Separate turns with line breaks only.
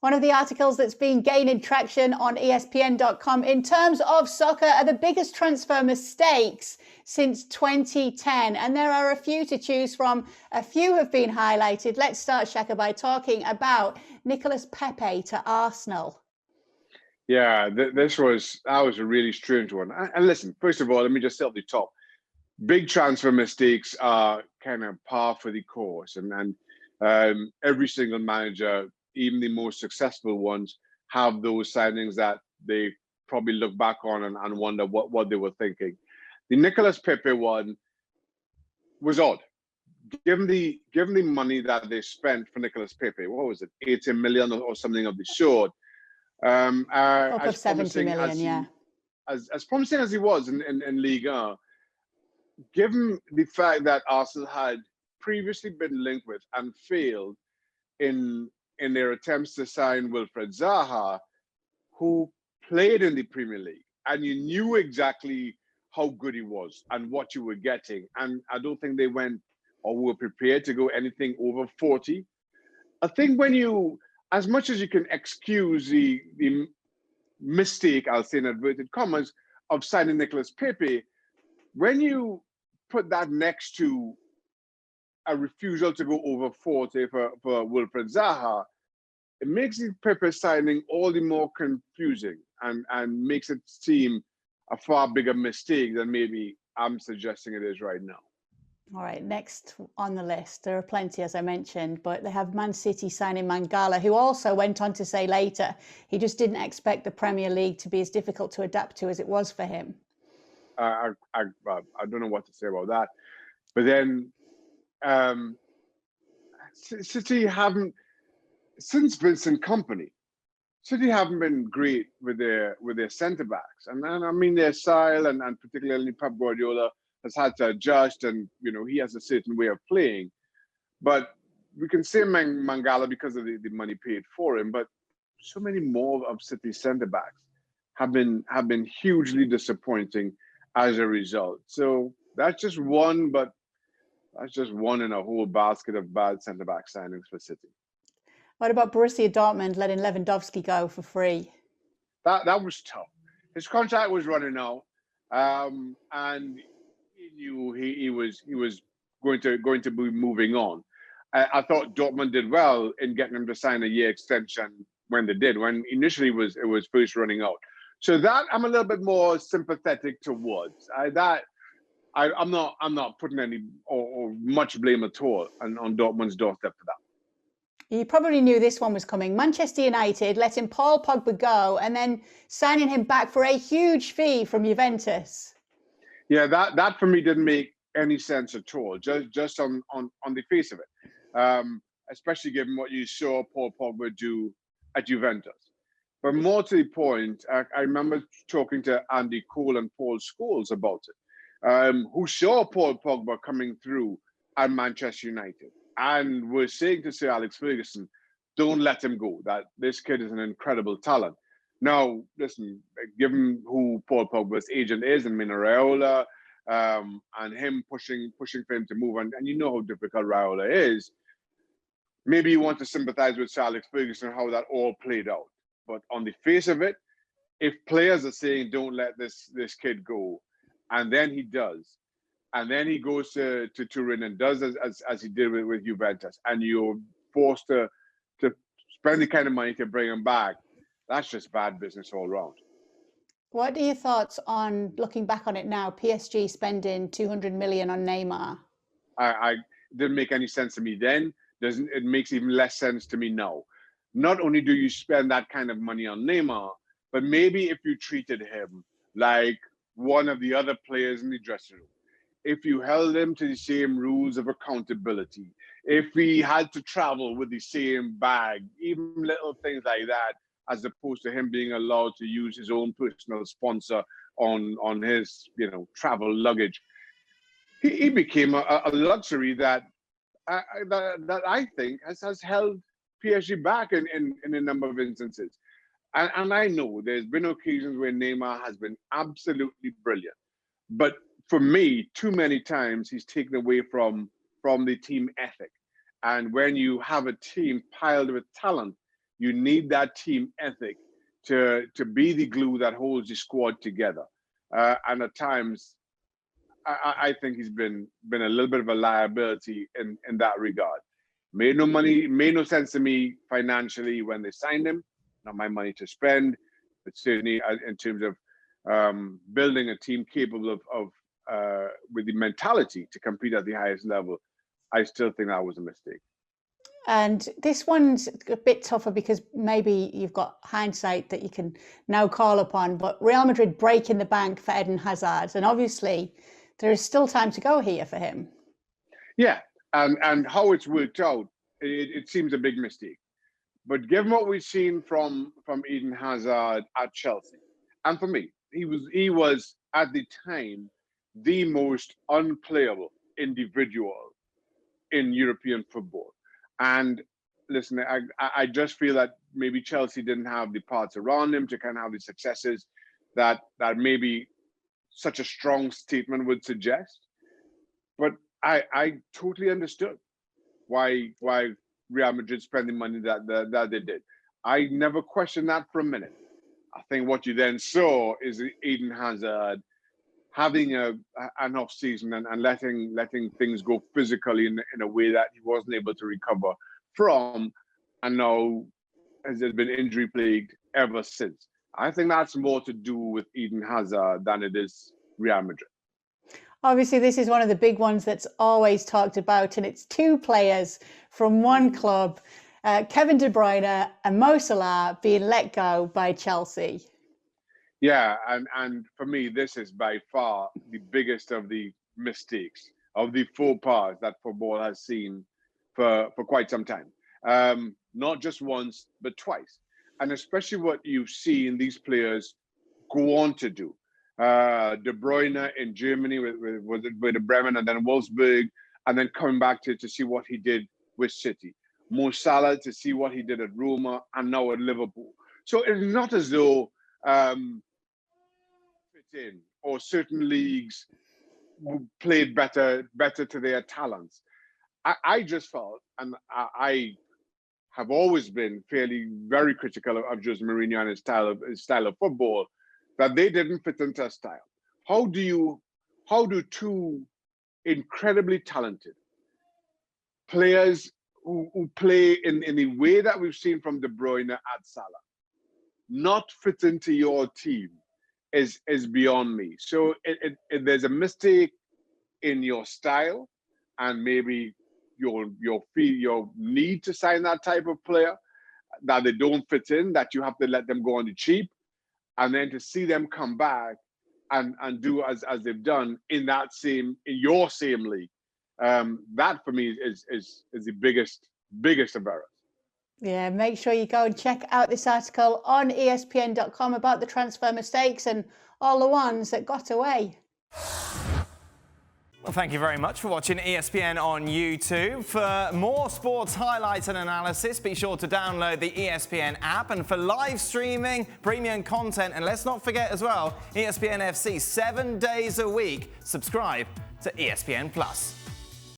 One of the articles that's been gaining traction on ESPN.com in terms of soccer are the biggest transfer mistakes since 2010. And there are a few to choose from. A few have been highlighted. Let's start, Shaka, by talking about Nicolas Pepe to Arsenal.
Yeah, that was a really strange one. And listen, first of all, let me just set the top. Big transfer mistakes are kind of par for the course. And every single manager, even the most successful ones, have those signings that they probably look back on and wonder what they were thinking. The Nicolas Pepe one was odd. Given the money that they spent for Nicolas Pepe, what was it, 80 million or something of the sort?
Up of 70 million, yeah.
As promising as he was in Ligue 1, given the fact that Arsenal had previously been linked with and failed in their attempts to sign Wilfried Zaha, who played in the Premier League, and you knew exactly how good he was and what you were getting. And I don't think they went or were prepared to go anything over 40. I think when you, as much as you can excuse the mistake, I'll say in inverted commas, of signing Nicolas Pepe, when you put that next to a refusal to go over 40 for Wilfried Zaha, it makes the Pepe signing all the more confusing and makes it seem a far bigger mistake than maybe I'm suggesting it is right now.
All right, next on the list, there are plenty, as I mentioned, but they have Man City signing Mangala, who also went on to say later he just didn't expect the Premier League to be as difficult to adapt to as it was for him.
I don't know what to say about that. But then City haven't, since Vincent Kompany, City haven't been great with their centre backs, and I mean their style and particularly Pep Guardiola has had to adjust, and he has a certain way of playing. But we can say Mangala because of the money paid for him, but so many more of City's centre backs have been hugely disappointing as a result. So that's just one, but that's just one in a whole basket of bad centre back signings for City.
What about Borussia Dortmund letting Lewandowski go for free?
That was tough. His contract was running out, and he knew he was going to be moving on. I thought Dortmund did well in getting him to sign a year extension when they did. When initially it was first running out, so that I'm a little bit more sympathetic towards. I'm not putting any or much blame at all on Dortmund's doorstep for that.
You probably knew this one was coming. Manchester United letting Paul Pogba go and then signing him back for a huge fee from Juventus.
Yeah, that for me didn't make any sense at all, just on the face of it, especially given what you saw Paul Pogba do at Juventus. But more to the point, I remember talking to Andy Cole and Paul Scholes about it, who saw Paul Pogba coming through at Manchester United and were saying to Sir Alex Ferguson, don't let him go, that this kid is an incredible talent. Now, listen, given who Paul Pogba's agent is and Mino Raiola, and him pushing for him to move, and you know how difficult Raiola is, maybe you want to sympathize with Sir Alex Ferguson how that all played out. But on the face of it, if players are saying don't let this kid go, and then he does, and then he goes to Turin and does as he did with Juventus, and you're forced to spend the kind of money to bring him back, that's just bad business all around.
What are your thoughts on, looking back on it now, PSG spending 200 million on Neymar?
I didn't make any sense to me then. It makes even less sense to me now. Not only do you spend that kind of money on Neymar, but maybe if you treated him like one of the other players in the dressing room, if you held him to the same rules of accountability, if he had to travel with the same bag, even little things like that, as opposed to him being allowed to use his own personal sponsor on his travel luggage, he became a luxury that I think has held PSG back in a number of instances. And I know there's been occasions where Neymar has been absolutely brilliant, but for me, too many times he's taken away from the team ethic. And when you have a team piled with talent, You need that team ethic to be the glue that holds the squad together. And at times, I think he's been a little bit of a liability in that regard. Made no sense to me financially when they signed him. Not my money to spend, but certainly in terms of building a team capable of with the mentality to compete at the highest level, I still think that was a mistake.
And this one's a bit tougher because maybe you've got hindsight that you can now call upon, but Real Madrid breaking the bank for Eden Hazard, and obviously there is still time to go here for him.
Yeah, and how it's worked out, it seems a big mistake. But given what we've seen from Eden Hazard at Chelsea, and for me, he was at the time the most unplayable individual in European football. And listen, I just feel that maybe Chelsea didn't have the parts around him to kind of have the successes that maybe such a strong statement would suggest. But I totally understood why Real Madrid spent the money that they did. I never questioned that for a minute. I think what you then saw is Eden Hazard having an off season and letting things go physically in a way that he wasn't able to recover from, and now has been injury plagued ever since. I think that's more to do with Eden Hazard than it is Real Madrid.
Obviously, this is one of the big ones that's always talked about, and it's two players from one club, Kevin De Bruyne and Mo Salah, being let go by Chelsea.
Yeah, and for me, this is by far the biggest of the mistakes, of the faux pas that football has seen for quite some time. Not just once, but twice. And especially what you see in these players go on to do. De Bruyne in Germany with Bremen and then Wolfsburg, and then coming back to see what he did with City. Mo Salah to see what he did at Roma and now at Liverpool. So it's not as though fit in or certain leagues played better to their talents. I just felt, and I have always been very critical of Jose Mourinho and his style of football, that they didn't fit into a style. How do two incredibly talented players who play in the way that we've seen from De Bruyne at Salah not fit into your team is beyond me. So there's a mistake in your style and maybe your need to sign that type of player, that they don't fit in, that you have to let them go on the cheap, and then to see them come back and do as they've done in your same league, that for me is the biggest of errors.
Yeah, make sure you go and check out this article on ESPN.com about the transfer mistakes and all the ones that got away.
Well, thank you very much for watching ESPN on YouTube. For more sports highlights and analysis, be sure to download the ESPN app. And for live streaming, premium content, and let's not forget as well, ESPN FC 7 days a week. Subscribe to ESPN+.